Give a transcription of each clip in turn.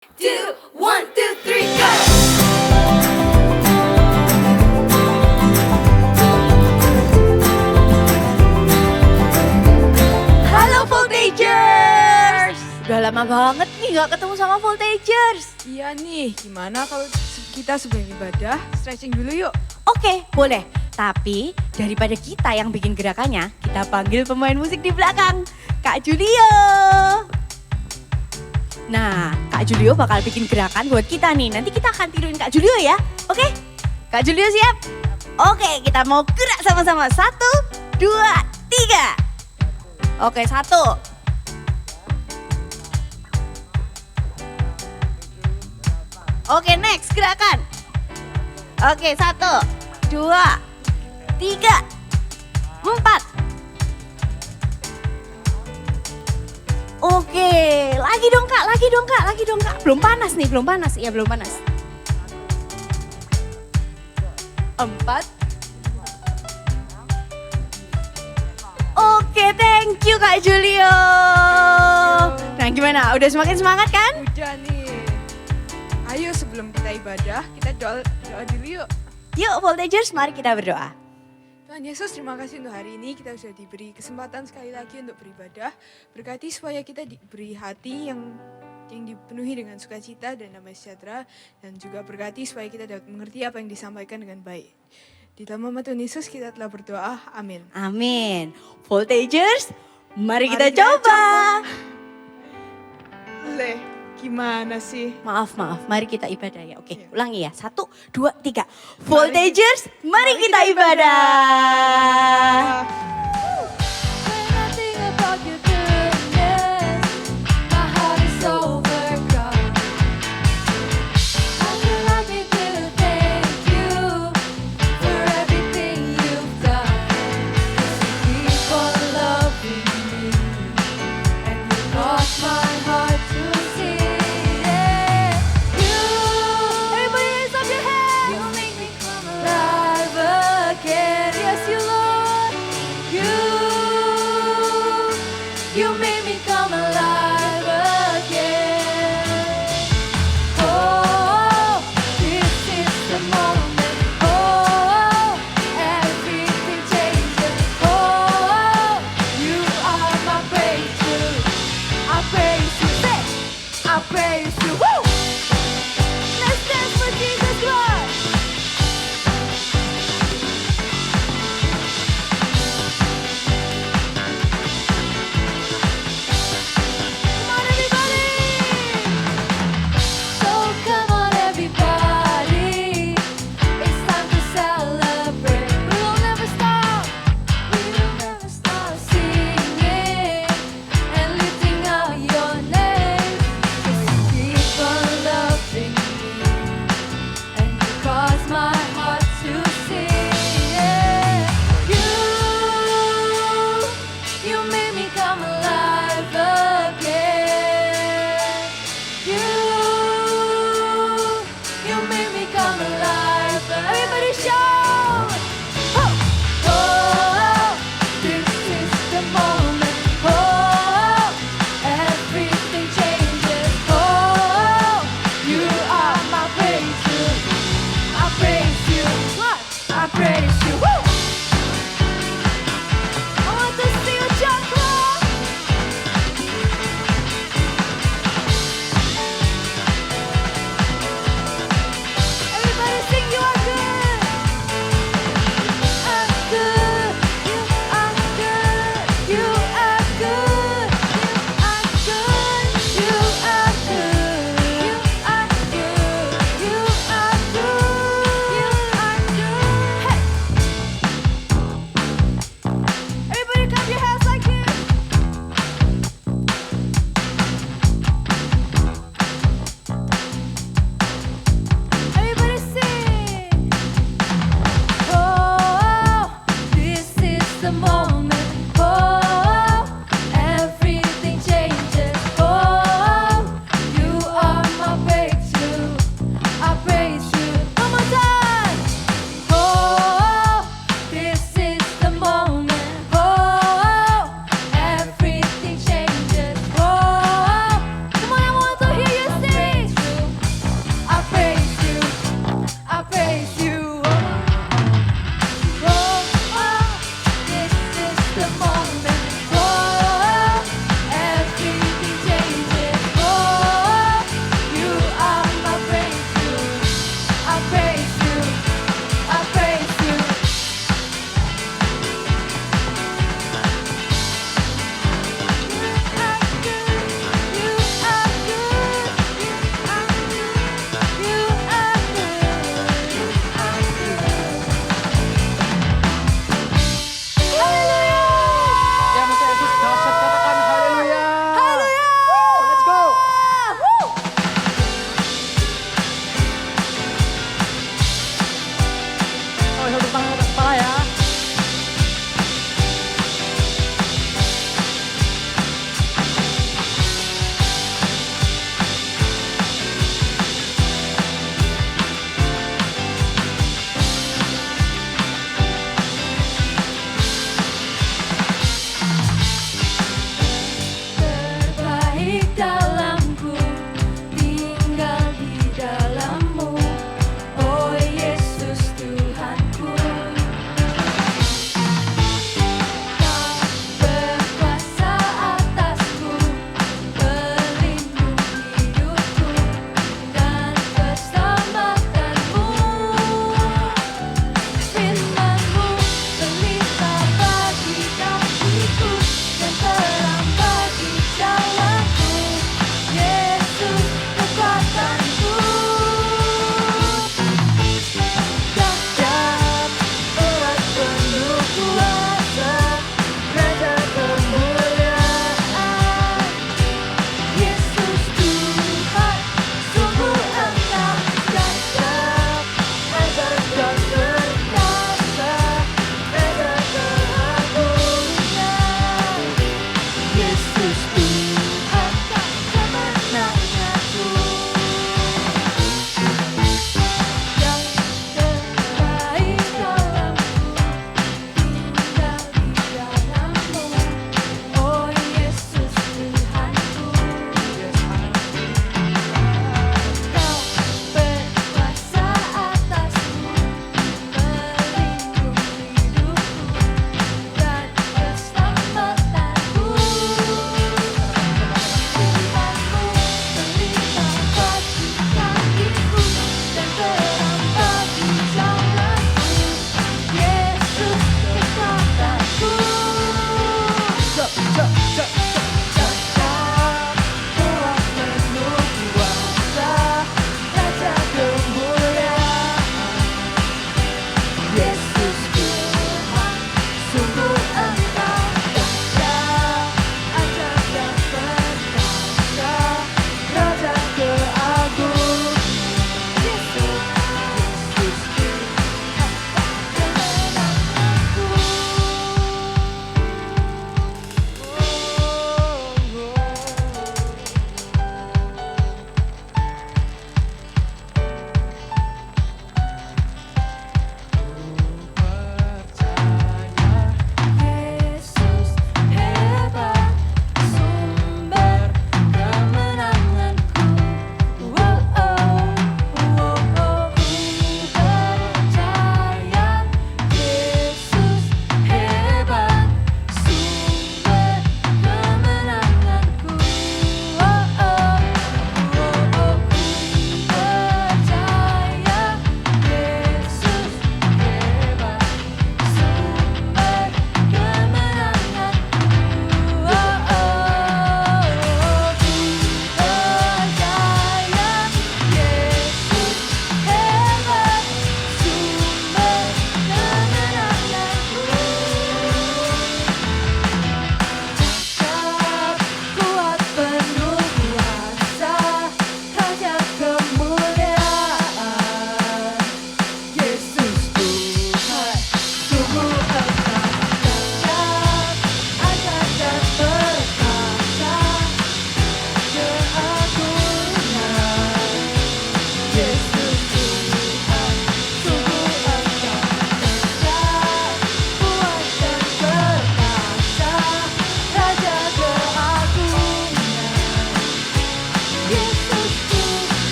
two, 1, 2, 3, go! Halo Voltagers! Udah lama banget nih gak ketemu sama Voltagers. Iya nih, gimana kalau kita sebelum ibadah stretching dulu yuk? Oke, boleh. Tapi daripada kita yang bikin gerakannya, kita panggil pemain musik di belakang, Kak Julio. Nah, Kak Julio bakal bikin gerakan buat kita nih. Nanti kita akan tiruin Kak Julio ya. Oke? Kak Julio siap? Oke, kita mau gerak sama-sama. 1, 2, 3. Oke, 1. Oke, next gerakan. Oke, 1, 2, 3, 4. Oke, lagi dong Kak, lagi dong Kak, lagi dong Kak. Belum panas nih, belum panas. Iya, belum panas. 4. Oke, thank you Kak Julio. Nah, gimana? Udah semakin semangat kan? Udah nih. Ayo sebelum kita ibadah, kita doa dulu yuk. Yuk Voltagers, mari kita berdoa. Tuhan Yesus, terima kasih untuk hari ini kita sudah diberi kesempatan sekali lagi untuk beribadah. Berkati supaya kita diberi hati yang dipenuhi dengan sukacita dan damai sejahtera. Dan juga berkati supaya kita dapat mengerti apa yang disampaikan dengan baik. Di dalam nama Tuhan Yesus kita telah berdoa, amin. Amin. Voltagers, mari kita coba. Le, gimana sih? Maaf, mari kita ibadah ya. Oke, ulangi ya. 1, 2, 3. Voltagers, mari kita ibadah. You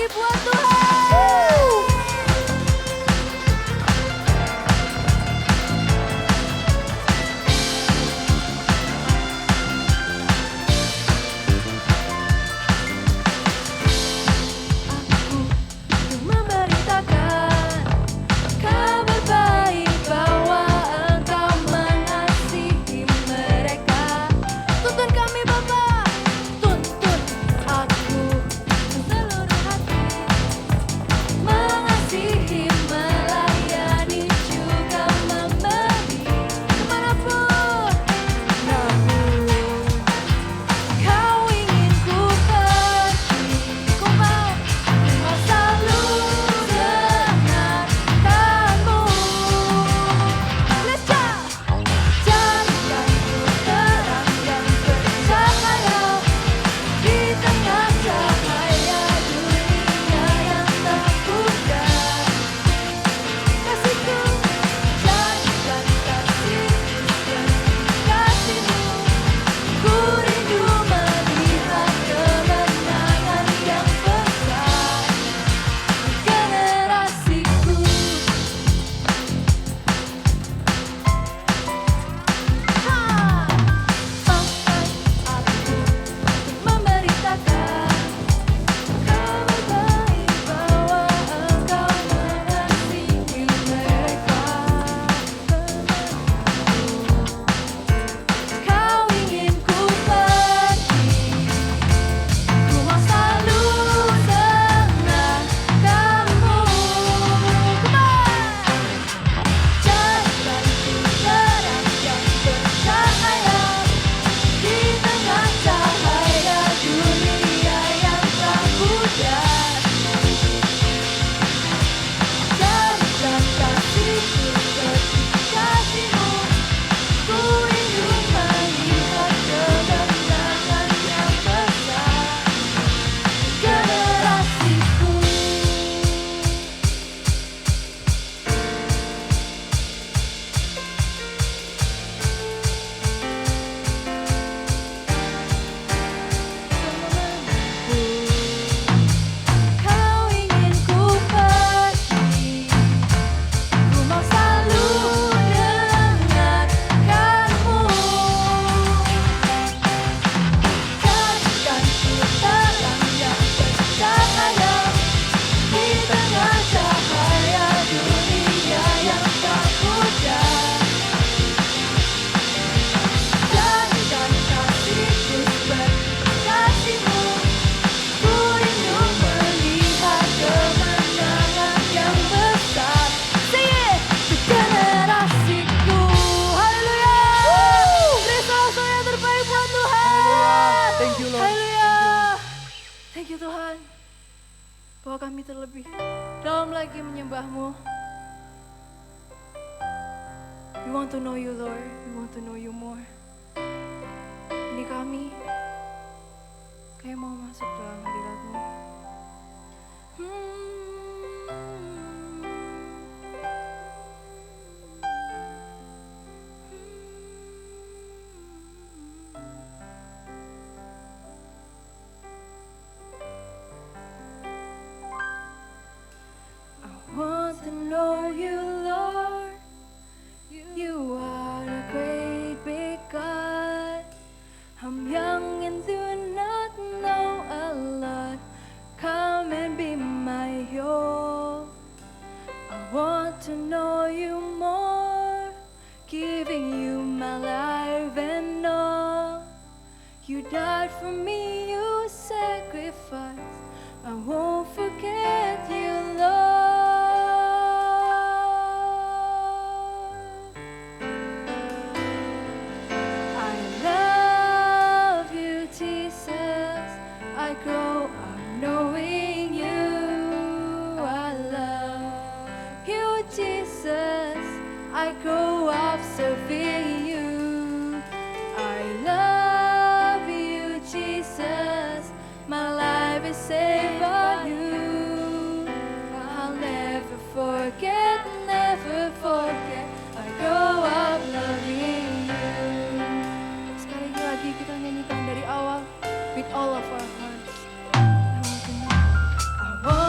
lagi buat Tuhan. Aku memberitakan kabar baik bahwa Engkau mengasihi mereka. Tuntun kami Bapa, tuntun aku seluruh hati, mengasihi, melayani, juga memberi kemanapun. Namun Kau ingin ku pergi, ku mau selalu dengarkanmu. Let's go! Jadikan ku terang yang bercahaya di tengah cahaya dunia yang tak pudar. Kasihku, jadikan kasihku seperti kasihmu. Ku rindu melihat kemenangan yang besar generasiku. Aku memberitakan kabar baik bahwa Engkau mengasihi mereka. Kau ingin ku pergi, ku mau selalu dengarkanmu. Jadikan ku terang yang bercahaya di tengah cahaya dunia yang tak pudar. Jadikan kasihku seperti kasihmu. Ku rindu melihat kemenangan yang besar generasiku. Kau ingin ku pergi, ku mau selalu dengarkanmu. Jadikan ku terang yang bercahaya di tengah cahaya dunia yang tak pudar. Jadikan kasihku seperti kasihmu. Ku rindu melihat kemenangan yang besar. Sing it! Untuk generasiku. Haleluya! Beri soal-soal yang terbaik buat Tuhan. Thank you, Lord. Haleluya! Thank you Tuhan. Bahwa kami terlebih dalam lagi menyembah-Mu. We want to know you Lord. We want to know you more. Ini kami kayak mau masuk dalam hadirat-Mu. I want to know you, Lord. You are a great big God. I'm young and do not know a lot. Come and be my all. I want to know you more, giving you my life and all. You died for me, you sacrificed. I won't forget you, Lord. I love you, Jesus. I grow up knowing you. I love you, Jesus. I grow up serving you. I love you, Jesus. My life is saved by you. I'll never forget, never forget. I grow up loving you. Sekali lagi kita nyanyikan dari awal with all of our hearts. I want to know.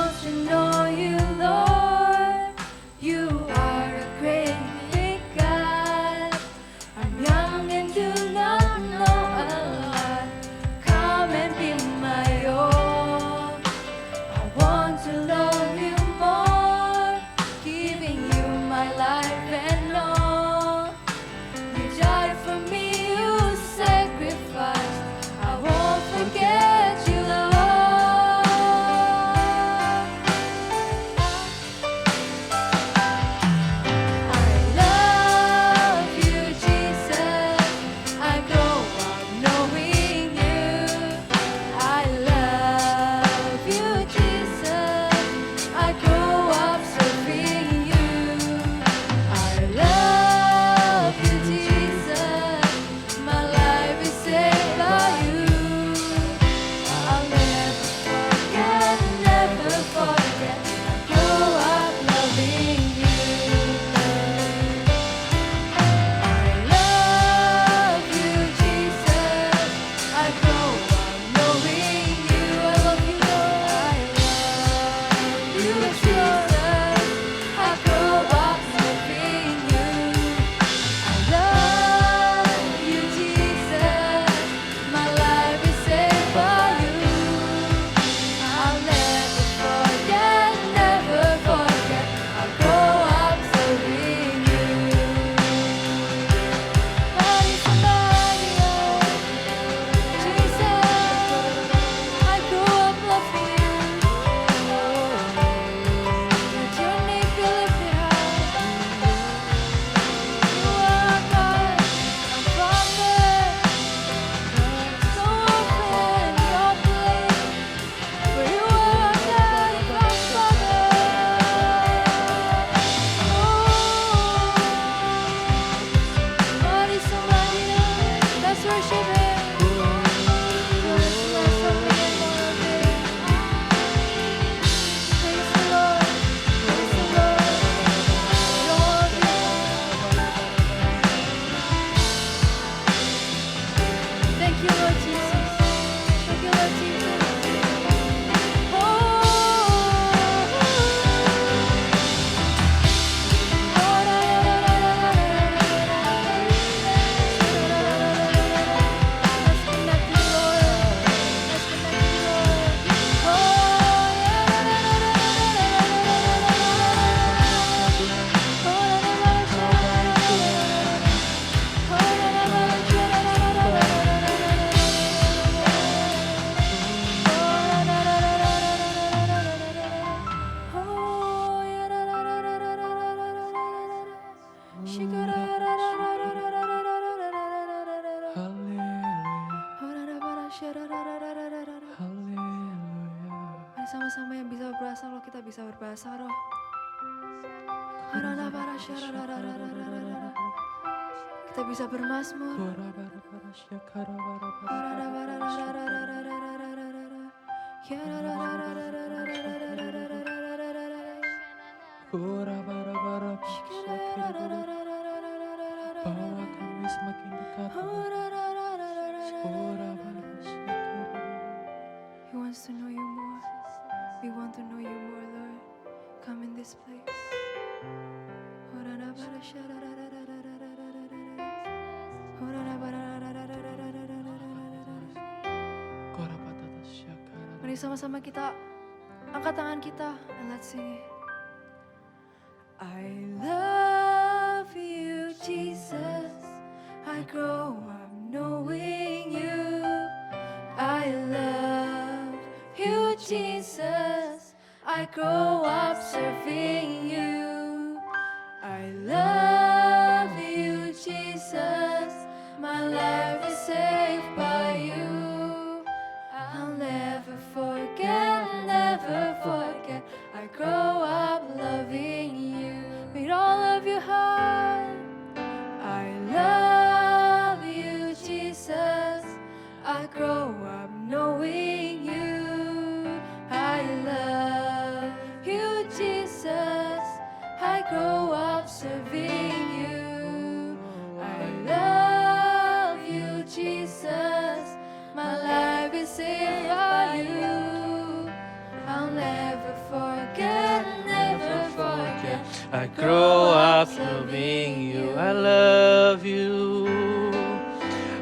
sama-sama yang bisa berbahasa roh, kita bisa berbahasa roh. Kita bisa bermazmur. Bawa kami semakin dekat. He wants to know you more. We want to know you more, Lord. Come in this place. Mari sama-sama kita angkat tangan kita and let's sing it. I love you, Jesus. I grow up knowing you. I love you, Jesus. I grow up serving you. I love you, Jesus. My life is saved by you. I'll never forget, never forget. I grow up loving you with all of your heart. I love you, Jesus. I grow up knowing you. I love you, Jesus. I grow up serving you. I love you, Jesus. My life is saved by you. I'll never forget, never forget. I grow up loving you. I love you.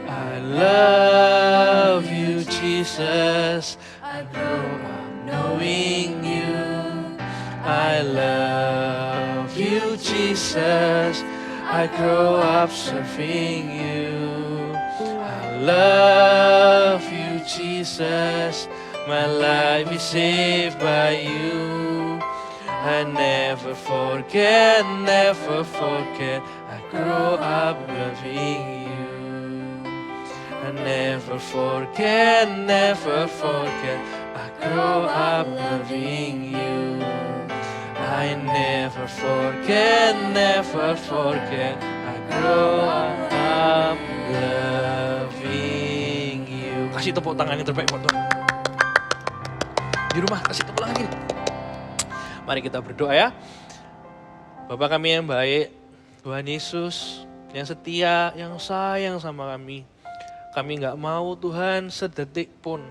I love you, Jesus. I grow up Knowing you. I love you, Jesus. I grow up serving you. I love you, Jesus. My life is saved by you. I never forget, never forget. I grow up loving you. I never forget, never forget. I grow up loving you. I never forget, never forget. I grow up loving you. Kasih tepuk tangan yang terbaik buat Tuhan. Di rumah kasih tepuk tangan gini. Mari kita berdoa ya. Bapa kami yang baik, Tuhan Yesus yang setia, yang sayang sama kami. Kami gak mau Tuhan sedetik pun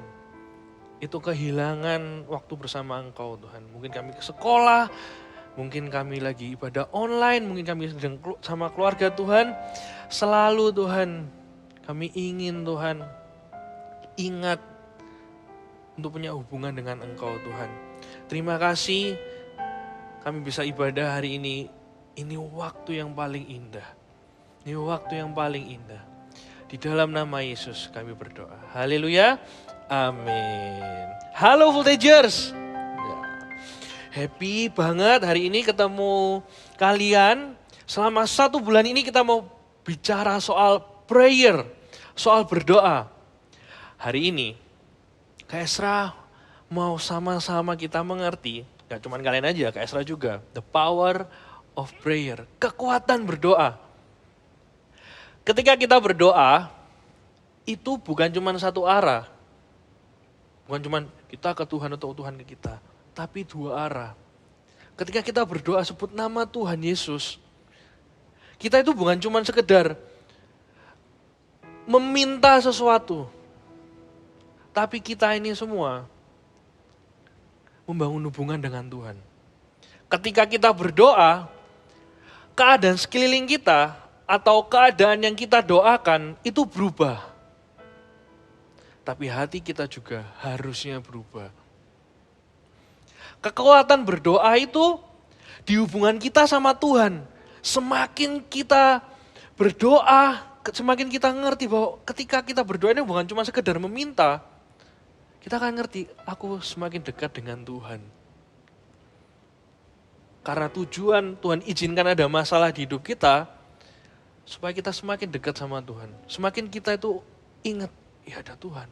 itu kehilangan waktu bersama Engkau Tuhan. Mungkin kami ke sekolah, mungkin kami lagi ibadah online, mungkin kami sedang sama keluarga Tuhan. Selalu Tuhan kami ingin Tuhan ingat untuk punya hubungan dengan Engkau Tuhan. Terima kasih kami bisa ibadah hari ini. Ini waktu yang paling indah. Ini waktu yang paling indah. Di dalam nama Yesus kami berdoa. Haleluya. Amin. Halo Voltagers. Happy banget hari ini ketemu kalian. Selama 1 bulan ini kita mau bicara soal prayer. Soal berdoa. Hari ini Kak Esra mau sama-sama kita mengerti. Gak cuma kalian aja, Kak Esra juga. The power of prayer. Kekuatan berdoa. Ketika kita berdoa, itu bukan cuma satu arah. Bukan cuma kita ke Tuhan atau Tuhan ke kita. Tapi 2 arah. Ketika kita berdoa sebut nama Tuhan Yesus, kita itu bukan cuma sekedar meminta sesuatu. Tapi kita ini semua membangun hubungan dengan Tuhan. Ketika kita berdoa, keadaan sekeliling kita atau keadaan yang kita doakan itu berubah. Tapi hati kita juga harusnya berubah. Kekuatan berdoa itu di hubungan kita sama Tuhan. Semakin kita berdoa, semakin kita ngerti bahwa ketika kita berdoa ini bukan cuma sekedar meminta. Kita akan ngerti, aku semakin dekat dengan Tuhan. Karena tujuan Tuhan izinkan ada masalah di hidup kita, supaya kita semakin dekat sama Tuhan. Semakin kita itu ingat, ya ada Tuhan.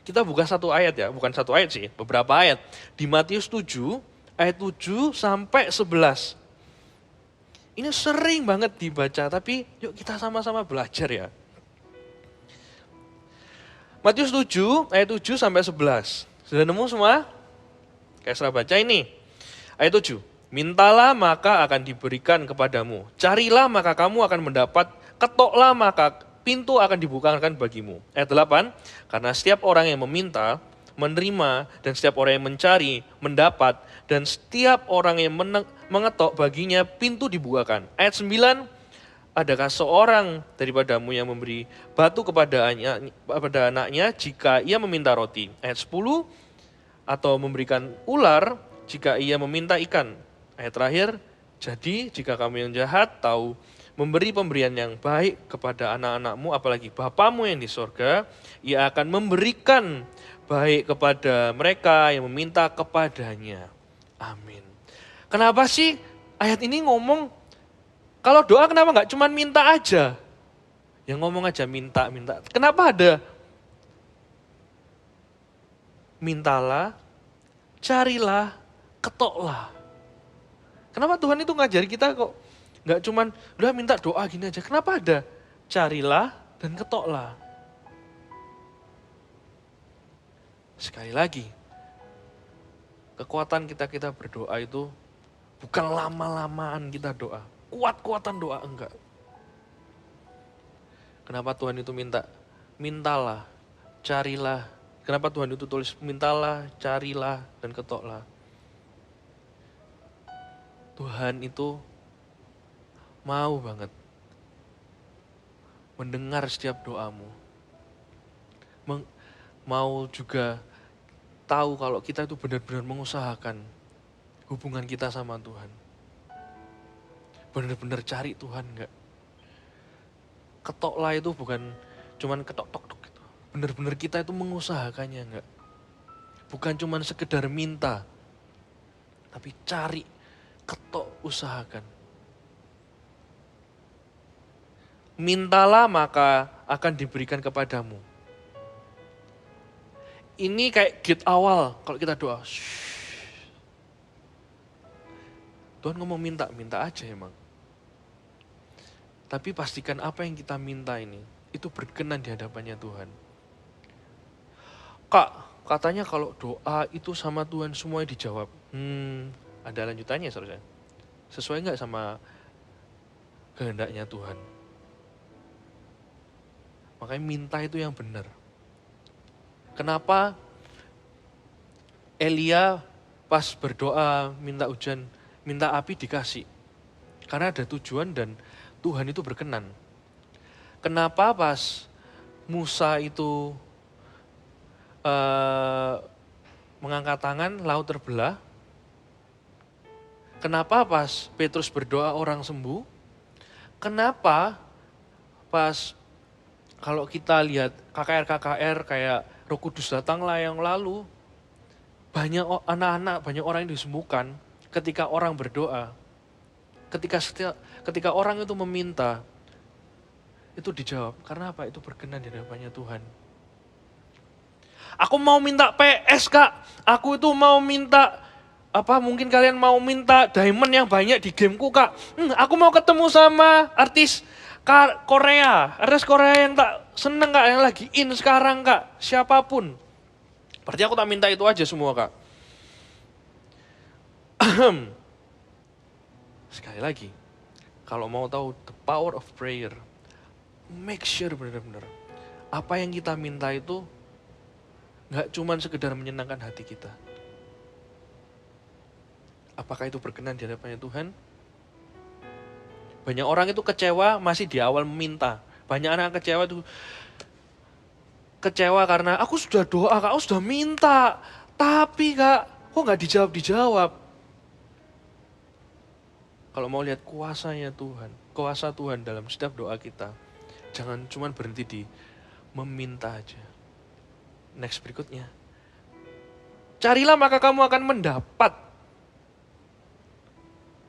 Kita buka satu ayat ya, bukan satu ayat sih, beberapa ayat. Di Matius 7, ayat 7 sampai 11. Ini sering banget dibaca, tapi yuk kita sama-sama belajar ya. Matius 7, ayat 7 sampai 11. Sudah nemu semua? Kayak serah baca ini. Ayat 7. Mintalah maka akan diberikan kepadamu. Carilah maka kamu akan mendapat. Ketoklah maka pintu akan dibukakan bagimu. Ayat 8. Karena setiap orang yang meminta, menerima, dan setiap orang yang mencari, mendapat, dan setiap orang yang mengetok baginya pintu dibukakan. Ayat 9. Adakah seorang daripadamu yang memberi batu kepada anaknya jika ia meminta roti? Ayat 10. Atau memberikan ular jika ia meminta ikan. Ayat terakhir, jadi jika kamu yang jahat tahu memberi pemberian yang baik kepada anak-anakmu, apalagi Bapamu yang di sorga, ia akan memberikan baik kepada mereka yang meminta kepadanya. Amin. Kenapa sih ayat ini ngomong, kalau doa kenapa nggak cuma minta aja? Yang ngomong aja minta. Kenapa ada mintalah, carilah, ketoklah. Kenapa Tuhan itu ngajari kita kok nggak cuman udah minta doa gini aja. Kenapa ada carilah dan ketoklah? Sekali lagi, kekuatan kita berdoa itu bukan lama-lamaan kita doa. Kuat-kuatan doa enggak. Kenapa Tuhan itu mintalah, carilah. Kenapa Tuhan itu tulis mintalah, carilah, dan ketoklah. Tuhan itu mau banget mendengar setiap doamu. Mau juga tahu kalau kita itu benar-benar mengusahakan hubungan kita sama Tuhan. Benar-benar cari Tuhan enggak. Ketoklah itu bukan cuman ketok-tok gitu. Benar-benar kita itu mengusahakannya enggak. Bukan cuman sekedar minta, tapi cari, ketok, usahakan. Mintalah maka akan diberikan kepadamu. Ini kayak gate awal kalau kita doa. Tuhan ngomong minta aja emang. Tapi pastikan apa yang kita minta ini, itu berkenan di hadapannya Tuhan. Kak, katanya kalau doa itu sama Tuhan semuanya dijawab. Ada lanjutannya seharusnya. Sesuai nggak sama kehendaknya Tuhan? Makanya minta itu yang benar. Kenapa Elia pas berdoa minta hujan, minta api dikasih? Karena ada tujuan dan Tuhan itu berkenan. Kenapa pas Musa itu mengangkat tangan, laut terbelah? Kenapa pas Petrus berdoa orang sembuh? Kenapa pas kalau kita lihat KKR kayak Roh Kudus datanglah yang lalu, banyak anak-anak, banyak orang yang disembuhkan ketika orang berdoa. Ketika orang itu meminta, itu dijawab. Karena apa? Itu berkenan di hadapannya Tuhan. Aku mau minta PS, Kak. Aku itu mau minta mungkin kalian mau minta diamond yang banyak di gameku, Kak. Aku mau ketemu sama artis Korea yang tak seneng, Kak, yang lagi in sekarang, Kak. Siapapun. Berarti aku tak minta itu aja semua, Kak. Sekali lagi, kalau mau tahu the power of prayer, make sure benar-benar apa yang kita minta itu gak cuma sekedar menyenangkan hati kita. Apakah itu berkenan di hadapannya Tuhan? Banyak orang itu kecewa masih di awal meminta. Banyak anak kecewa itu karena aku sudah doa, Kak, aku sudah minta. Tapi, Kak, kok gak dijawab? Kalau mau lihat kuasanya Tuhan, kuasa Tuhan dalam setiap doa kita, jangan cuma berhenti di meminta aja. Next berikutnya. Carilah maka kamu akan mendapat.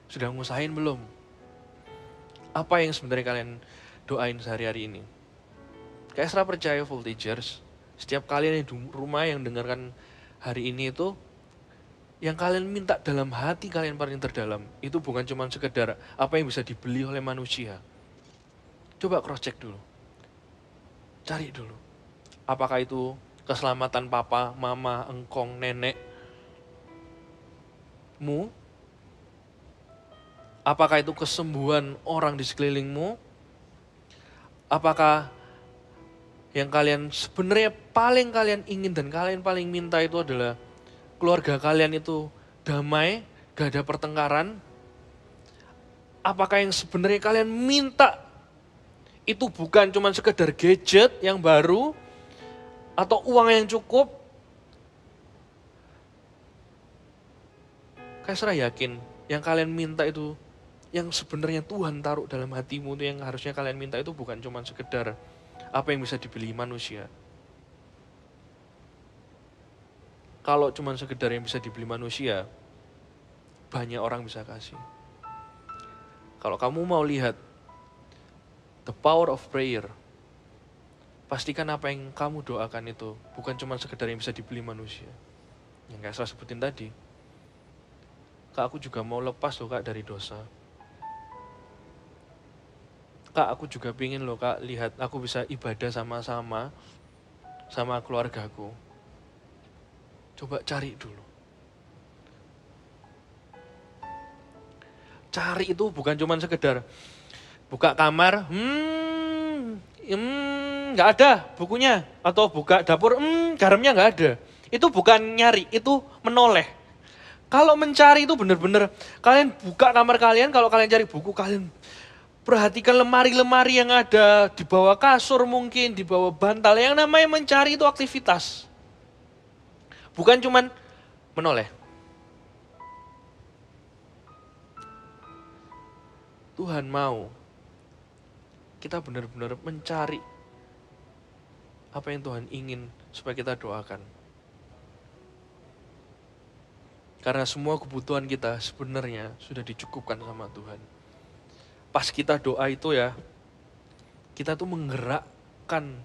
Sudah ngusahain belum? Apa yang sebenarnya kalian doain sehari-hari ini? Kayak Esra percaya voltagers, Setiap kalian yang di rumah yang dengarkan hari ini itu, yang kalian minta dalam hati kalian paling terdalam, itu bukan cuma sekedar apa yang bisa dibeli oleh manusia. Coba cross check dulu. Cari dulu. Apakah itu keselamatan papa, mama, engkong, nenekmu? Apakah itu kesembuhan orang di sekelilingmu? Apakah yang kalian sebenarnya paling kalian ingin dan kalian paling minta itu adalah keluarga kalian itu damai, gak ada pertengkaran? Apakah yang sebenarnya kalian minta itu bukan cuma sekedar gadget yang baru atau uang yang cukup? Kaisra yakin yang kalian minta itu, yang sebenarnya Tuhan taruh dalam hatimu itu yang harusnya kalian minta itu bukan cuma sekedar apa yang bisa dibeli manusia. Kalau cuma sekedar yang bisa dibeli manusia, banyak orang bisa kasih. Kalau kamu mau lihat the power of prayer, pastikan apa yang kamu doakan itu bukan cuma sekedar yang bisa dibeli manusia. Yang kayak saya sebutin tadi. Kak, aku juga mau lepas loh Kak dari dosa. Kak, aku juga pingin loh Kak lihat aku bisa ibadah sama-sama sama keluargaku. Coba cari dulu. Cari itu bukan cuma sekedar buka kamar, nggak ada bukunya, atau buka dapur, garamnya nggak ada. Itu bukan nyari, itu menoleh. Kalau mencari itu benar-benar kalian buka kamar kalian, kalau kalian cari buku kalian perhatikan lemari-lemari yang ada di bawah kasur mungkin, di bawah bantal. Yang namanya mencari itu aktivitas. Bukan cuman menoleh. Tuhan mau kita benar-benar mencari apa yang Tuhan ingin supaya kita doakan. Karena semua kebutuhan kita sebenarnya sudah dicukupkan sama Tuhan. Pas kita doa itu ya, kita tuh menggerakkan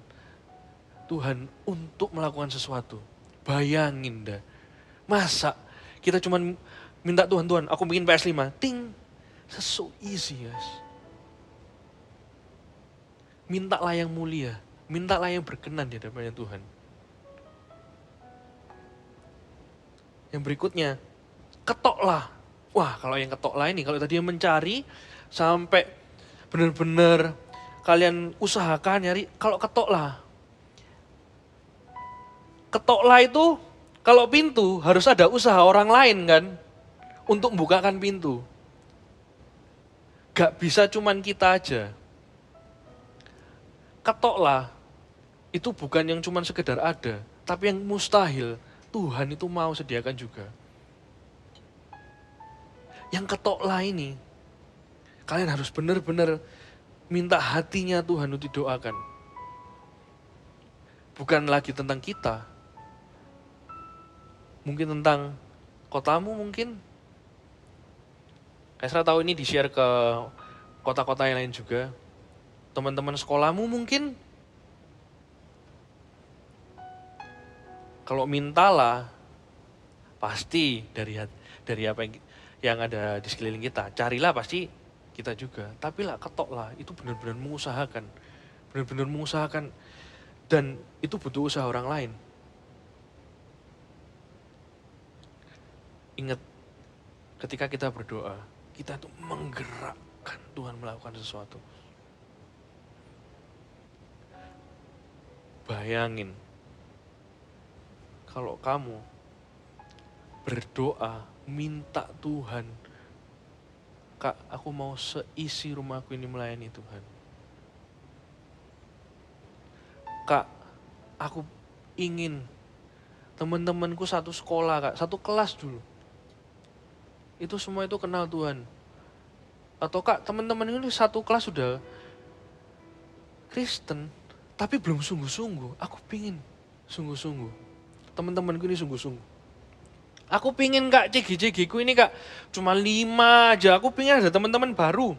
Tuhan untuk melakukan sesuatu. Bayangin dah, masa kita cuma minta Tuhan, aku bikin PS5, ting, so easy guys. Mintalah yang mulia, mintalah yang berkenan di hadapan Tuhan. Yang berikutnya, ketoklah. Wah, kalau yang ketoklah ini, kalau tadi yang mencari, sampai benar-benar kalian usahakan nyari, kalau ketoklah. Ketoklah itu, kalau pintu harus ada usaha orang lain kan, untuk membukakan pintu. Gak bisa cuman kita aja. Ketoklah, itu bukan yang cuman sekedar ada, tapi yang mustahil, Tuhan itu mau sediakan juga. Yang ketoklah ini, kalian harus benar-benar minta hatinya Tuhan untuk didoakan. Bukan lagi tentang kita. Mungkin tentang kotamu mungkin. Kaisra tahu ini di-share ke kota-kota yang lain juga. Teman-teman sekolahmu mungkin. Kalau mintalah, pasti dari apa yang ada di sekeliling kita. Carilah pasti kita juga. Tapi lah ketoklah, itu benar-benar mengusahakan. Benar-benar mengusahakan. Dan itu butuh usaha orang lain. Ingat, ketika kita berdoa, kita tuh menggerakkan Tuhan melakukan sesuatu. Bayangin, kalau kamu berdoa, minta Tuhan, Kak, aku mau seisi rumahku ini melayani Tuhan. Kak, aku ingin teman-temanku satu sekolah, Kak, satu kelas dulu. Itu semua itu kenal Tuhan. Atau Kak, teman-teman ini satu kelas sudah Kristen, tapi belum sungguh-sungguh. Aku pingin sungguh-sungguh. Teman-temanku ini sungguh-sungguh. Aku pingin Kak, CG-ku ini Kak, cuma 5 aja. Aku pingin ada teman-teman baru.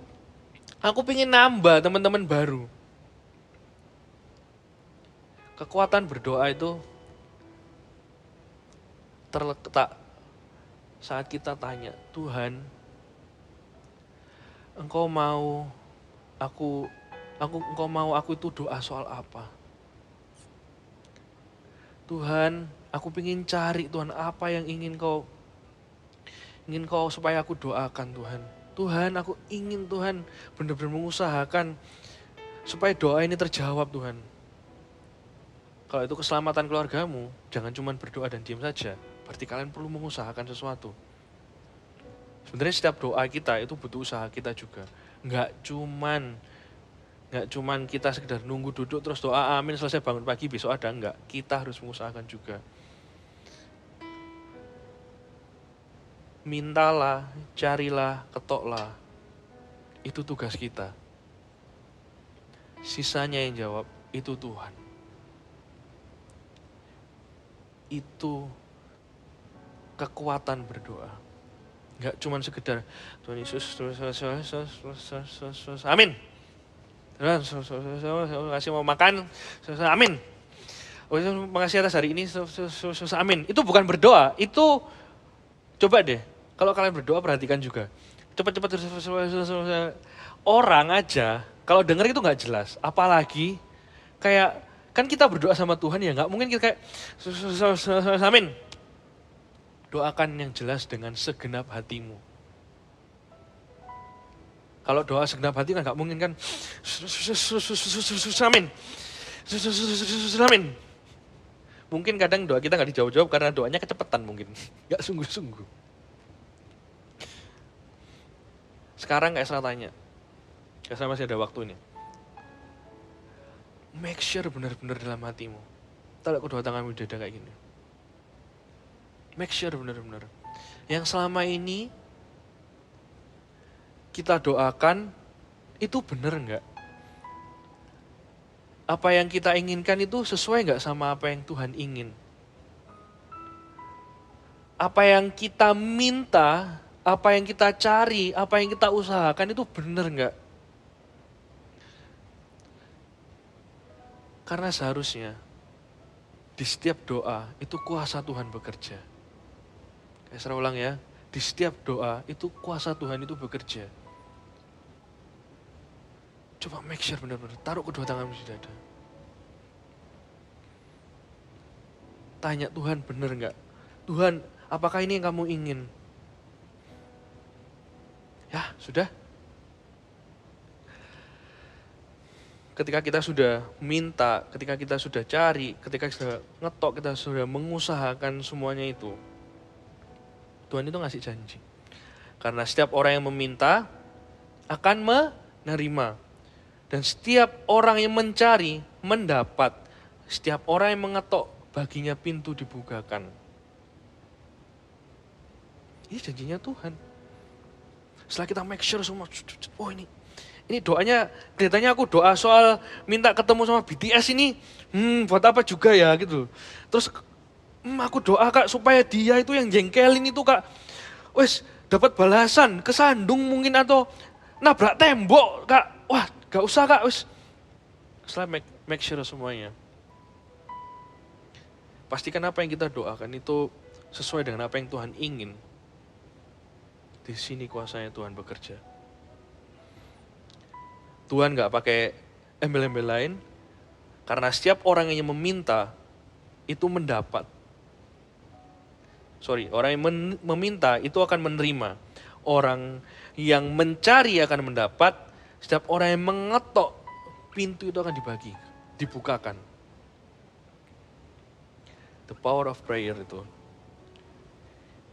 Aku pingin nambah teman-teman baru. Kekuatan berdoa itu terletak saat kita tanya, Tuhan, Engkau mau aku itu doa soal apa? Tuhan, aku ingin cari Tuhan apa yang ingin kau supaya aku doakan Tuhan. Tuhan, aku ingin Tuhan benar-benar mengusahakan supaya doa ini terjawab Tuhan. Kalau itu keselamatan keluargamu, jangan cuma berdoa dan diam saja. Berarti kalian perlu mengusahakan sesuatu. Sebenarnya setiap doa kita itu butuh usaha kita juga. Enggak cuman kita sekedar nunggu duduk terus doa amin selesai bangun pagi besok ada, enggak. Kita harus mengusahakan juga. Mintalah, carilah, ketoklah. Itu tugas kita. Sisanya yang jawab, itu Tuhan. Itu kekuatan berdoa. Enggak cuma sekedar Tuhan Yesus, amin. Kasih mau makan, amin. Makasih atas hari ini, amin. Itu bukan berdoa, itu coba deh. Kalau kalian berdoa perhatikan juga. Cepat-cepat orang aja kalau denger itu nggak jelas. Apalagi kayak kan kita berdoa sama Tuhan ya nggak mungkin kita kayak amin. Doakan yang jelas dengan segenap hatimu. Kalau doa segenap hati kan nggak mungkin kan amin. Amin. Mungkin kadang doa kita nggak dijawab-jawab karena doanya kecepatan mungkin. Nggak sungguh-sungguh. Sekarang kayak salah tanya. Kayak saya masih ada waktu ini. Make sure benar-benar dalam hatimu. Taruh kedua tanganmu di dada kayak gini. Make sure benar-benar. Yang selama ini kita doakan itu benar enggak? Apa yang kita inginkan itu sesuai enggak sama apa yang Tuhan ingin? Apa yang kita minta, apa yang kita cari, apa yang kita usahakan itu benar enggak? Karena seharusnya di setiap doa itu kuasa Tuhan bekerja. Saya ulang ya, di setiap doa itu kuasa Tuhan itu bekerja. Coba make sure benar-benar, taruh kedua tanganmu di dada. Tanya Tuhan benar enggak? Tuhan, apakah ini yang kamu ingin? Ya, sudah. Ketika kita sudah minta, ketika kita sudah cari, ketika kita sudah ngetok, kita sudah mengusahakan semuanya itu, Tuhan itu ngasih janji. Karena setiap orang yang meminta akan menerima. Dan setiap orang yang mencari, mendapat. Setiap orang yang mengetok, baginya pintu dibukakan. Ini janjinya Tuhan. Setelah kita make sure semua, oh ini doanya, kelihatannya aku doa soal minta ketemu sama BTS ini, buat apa juga ya gitu. Terus aku doa Kak supaya dia itu yang jengkelin itu Kak, wes dapat balasan, kesandung mungkin atau nabrak tembok Kak. Wah gak usah Kak, wes. Setelah make sure semuanya. Pastikan apa yang kita doakan itu sesuai dengan apa yang Tuhan ingin. Di sini kuasanya Tuhan bekerja. Tuhan gak pakai embel-embel lain, karena setiap orang yang meminta itu mendapat. Orang yang meminta itu akan menerima. Orang yang mencari akan mendapat. Setiap orang yang mengetok, pintu itu akan dibukakan. The power of prayer itu.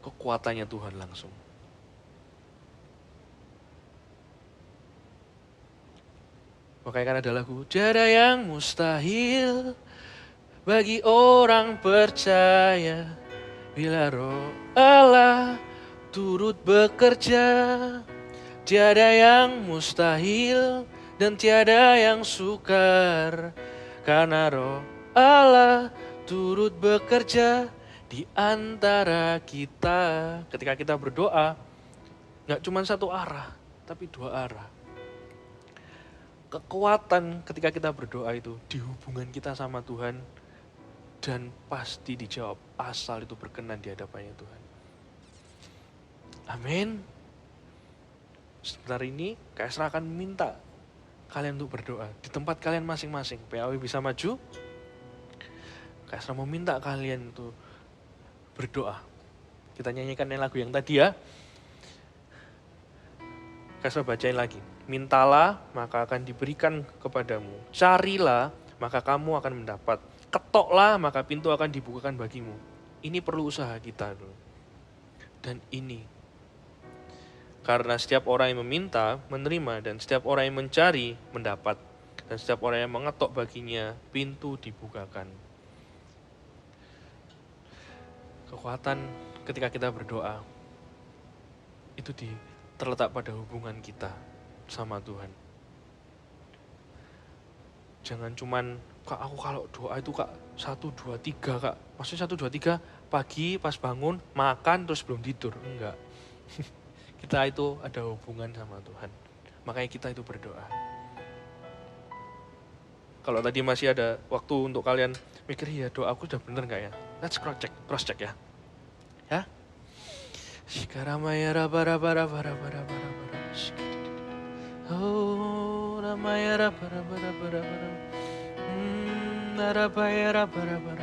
Kekuatannya Tuhan langsung. Makanya kan ada lagu, tiada yang mustahil bagi orang percaya bila Roh Allah turut bekerja. Tiada yang mustahil dan tiada yang sukar karena Roh Allah turut bekerja di antara kita. Ketika kita berdoa, gak cuma satu arah, tapi dua arah. kekuatan ketika kita berdoa itu di hubungan kita sama Tuhan dan pasti dijawab asal itu berkenan di hadapannya Tuhan. Amin. Sebentar ini KSR akan minta kalian untuk berdoa di tempat kalian masing-masing. PAW bisa maju. KSR mau minta kalian untuk berdoa. Kita nyanyikan lagu yang tadi ya. KSR bacain lagi. Mintalah maka akan diberikan kepadamu. Carilah maka kamu akan mendapat. Ketoklah maka pintu akan dibukakan bagimu. Ini perlu usaha kita dulu. Dan ini. Karena setiap orang yang meminta, menerima. Dan setiap orang yang mencari, mendapat. Dan setiap orang yang mengetok baginya, pintu dibukakan. Kekuatan ketika kita berdoa, itu terletak pada hubungan kita sama Tuhan. Jangan cuman, Kak aku kalau doa itu Kak 1, 2, 3 Kak. Maksudnya 1, 2, 3 pagi pas bangun, makan terus belum tidur. Enggak. Kita itu ada hubungan sama Tuhan. Makanya kita itu berdoa. Kalau tadi masih ada waktu untuk kalian mikir, ya doa aku udah bener gak ya? Let's cross check ya. Ya? Shikaramaya rabara. Oh, namaya rabara. Narabaya rabara.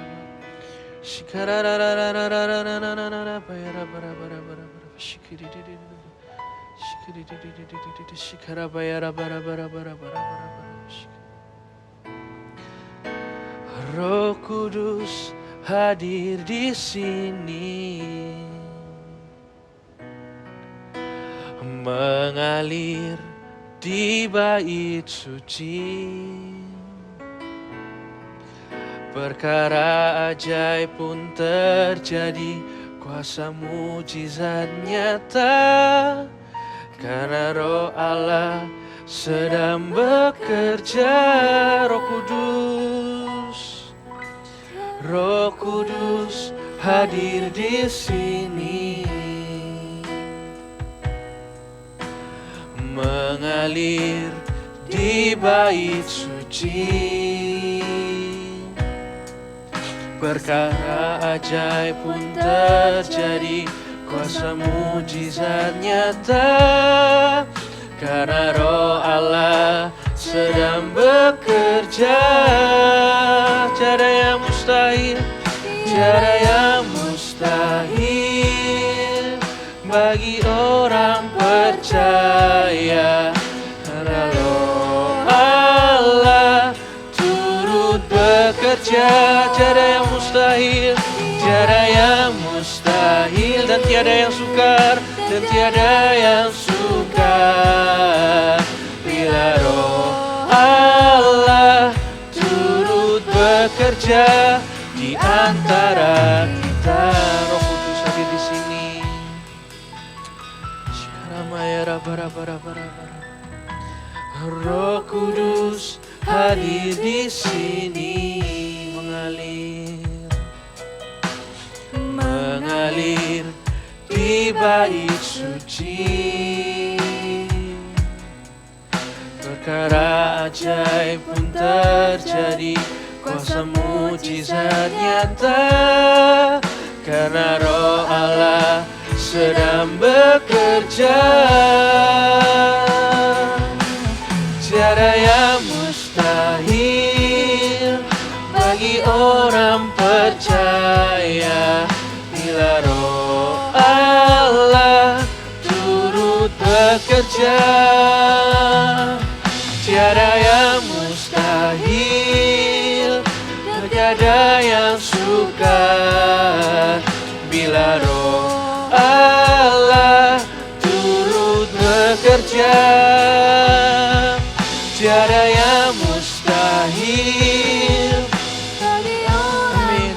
Roh Kudus hadir di sini, mengalir di bait suci. Perkara ajaib pun terjadi, kuasa mujizat nyata. Karena Roh Allah sedang bekerja. Roh Kudus hadir di sini, mengalir di bait suci. Perkara ajaib pun terjadi, kuasa mujizat nyata. Karena Roh Allah sedang bekerja. Tiada yang mustahil, tiada yang mustahil bagi orang percaya. Karena Roh Allah turut bekerja. Tiada yang mustahil, tiada yang mustahil, dan tiada yang sukar, dan tiada yang sukar bila Roh Allah turut bekerja di antara kita. Roh Kudus hadir di sini. Roh Kudus hadir di sini, mengalir di bait suci. Perkara ajaib pun terjadi, kuasa mujizat nyata. Karena Roh Allah sedang bekerja. Tiada yang mustahil bagi orang percaya. Bila Roh Allah turut bekerja, tiada yang mustahil, tiada yang sukar. Bila Roh Allah turut bekerja, tiada yang mustahil. Amin.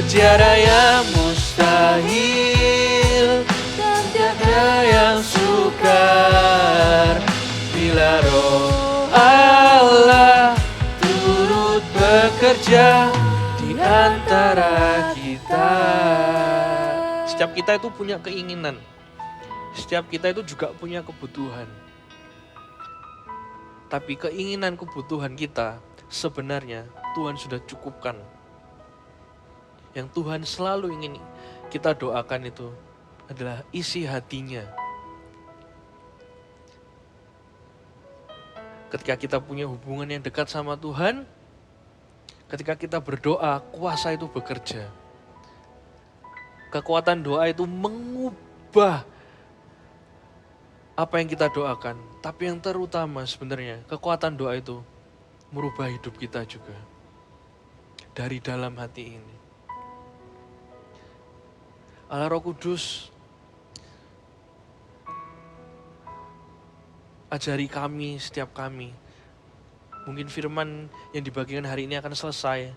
Tiada yang mustahil, tiada yang sukar. Bila Roh Allah turut bekerja di antara kita. kita. Setiap kita itu punya keinginan. Setiap kita itu juga punya kebutuhan. Tapi keinginan kebutuhan kita sebenarnya Tuhan sudah cukupkan. Yang Tuhan selalu ingin kita doakan itu adalah isi hatinya. Ketika kita punya hubungan yang dekat sama Tuhan, ketika kita berdoa, kuasa itu bekerja. Kekuatan doa itu mengubah apa yang kita doakan. Tapi yang terutama sebenarnya, kekuatan doa itu merubah hidup kita juga. Dari dalam hati ini. Allah Roh Kudus, ajari kami, setiap kami. Mungkin firman yang dibagikan hari ini akan selesai.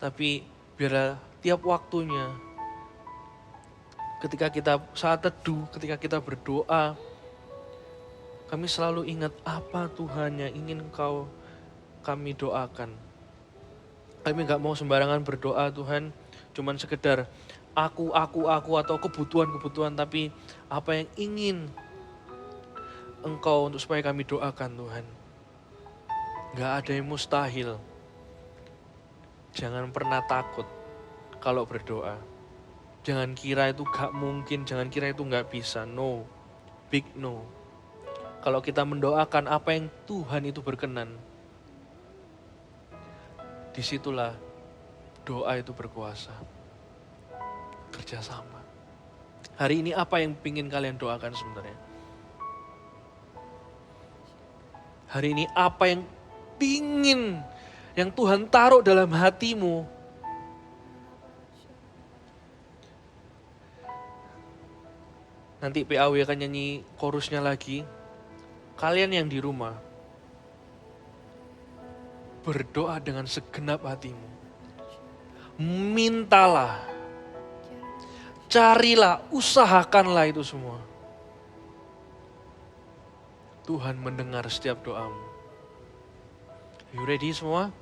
Tapi biarlah tiap waktunya, ketika kita saat teduh, ketika kita berdoa, kami selalu ingat apa Tuhan yang ingin kami doakan. Kami gak mau sembarangan berdoa Tuhan, cuman sekedar aku atau kebutuhan-kebutuhan, tapi apa yang ingin Engkau untuk supaya kami doakan Tuhan. Gak ada yang mustahil. Jangan pernah takut kalau berdoa. Jangan kira itu gak mungkin, jangan kira itu gak bisa. No, big no. Kalau kita mendoakan apa yang Tuhan itu berkenan, disitulah doa itu berkuasa. Kerjasama. Hari ini apa yang ingin kalian doakan sebenarnya? Hari ini apa yang ingin, yang Tuhan taruh dalam hatimu? Nanti PAW akan nyanyi chorusnya lagi. Kalian yang di rumah, berdoa dengan segenap hatimu. Mintalah, carilah, usahakanlah itu semua. Tuhan mendengar setiap doamu. You ready semua?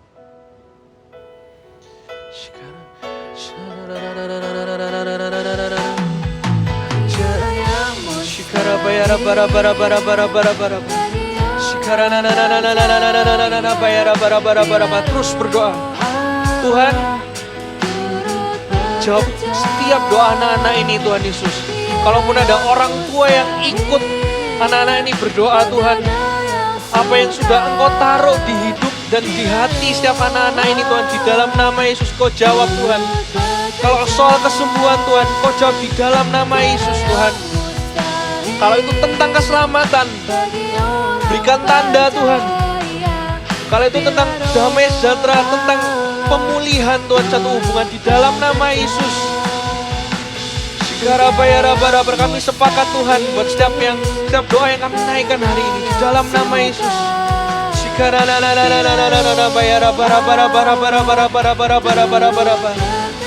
Terus berdoa. Tuhan, jawab setiap doa anak-anak ini Tuhan Yesus. Kalaupun ada orang tua yang ikut anak-anak ini berdoa Tuhan, apa yang sudah Engkau taruh di hidup dan di hati setiap anak-anak ini Tuhan, di dalam nama Yesus Kau jawab Tuhan. Kalau soal kesembuhan Tuhan, Kau jawab di dalam nama Yesus Tuhan. Kalau itu tentang keselamatan, berikan tanda Tuhan. Kalau itu tentang damai sejahtera, tentang pemulihan Tuhan, satu hubungan di dalam nama Yesus. Kami sepakat Tuhan buat setiap doa yang kami naikkan hari ini di dalam nama Yesus.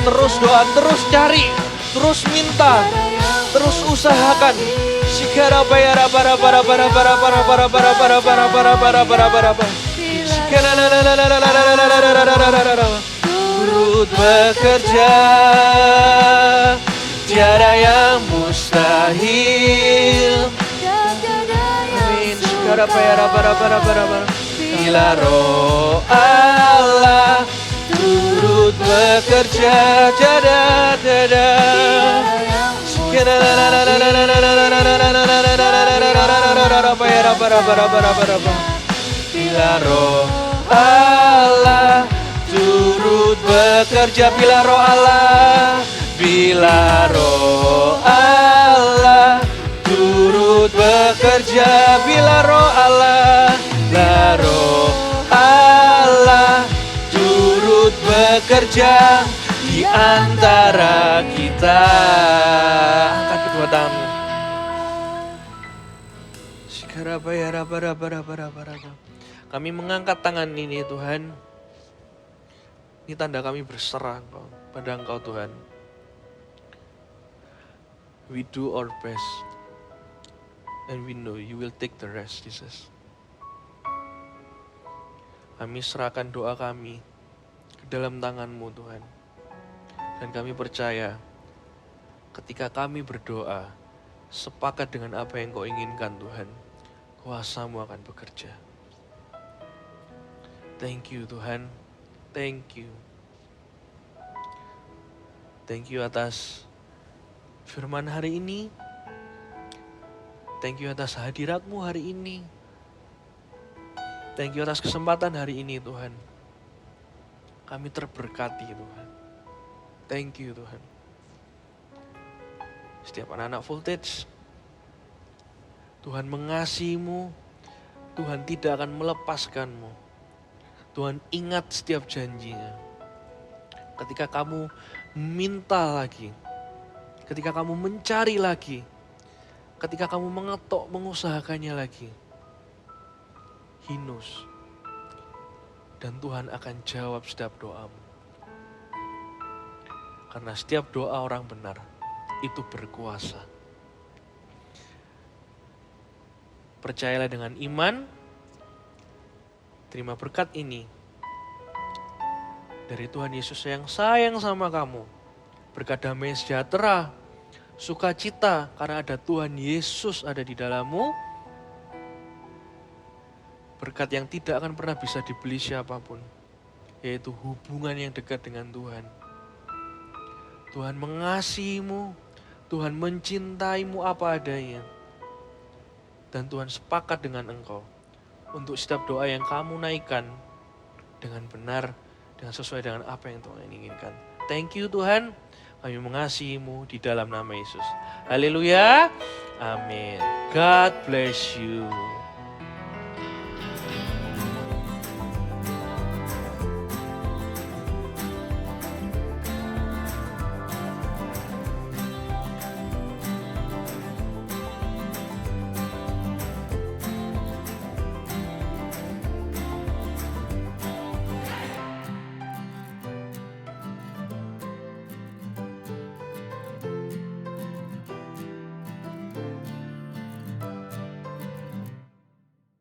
Terus doa, terus cari, terus minta, terus usahakan. Turut bekerja, tiada yang mustahil. Amin. Bila Roh Allah turut bekerja, bila Roh Allah turut bekerja, bila Roh Allah, bila Roh Allah turut bekerja, bila Roh Allah, bila Roh Allah turut bekerja di antara kita. Angkat kedua tanganmu. Kami mengangkat tangan ini Tuhan. Ini tanda kami berserah pada Engkau Tuhan. We do our best. And we know you will take the rest, Jesus. Kami serahkan doa kami ke dalam tangan-Mu Tuhan. Dan kami percaya ketika kami berdoa, sepakat dengan apa yang Kau inginkan Tuhan, kuasa-Mu akan bekerja. Thank you Tuhan, thank you. Thank you atas firman hari ini. Thank you atas hadirat-Mu hari ini. Thank you atas kesempatan hari ini Tuhan. Kami terberkati Tuhan. Thank you Tuhan. Setiap anak-anak Voltage, Tuhan mengasihi-Mu, Tuhan tidak akan melepaskan-Mu. Tuhan ingat setiap janjinya. Ketika kamu minta lagi, ketika kamu mencari lagi, ketika kamu mengetok, mengusahakannya lagi, He knows. Dan Tuhan akan jawab setiap doamu. Karena setiap doa orang benar itu berkuasa. Percayalah dengan iman, terima berkat ini dari Tuhan Yesus yang sayang sama kamu. Berkat damai sejahtera, sukacita karena ada Tuhan Yesus ada di dalammu. Berkat yang tidak akan pernah bisa dibeli siapapun, yaitu hubungan yang dekat dengan Tuhan. Tuhan mengasihimu, Tuhan mencintaimu apa adanya. Dan Tuhan sepakat dengan engkau untuk setiap doa yang kamu naikkan dengan benar, dengan sesuai dengan apa yang Tuhan inginkan. Thank you Tuhan, kami mengasihimu di dalam nama Yesus. Haleluya, amin. God bless you.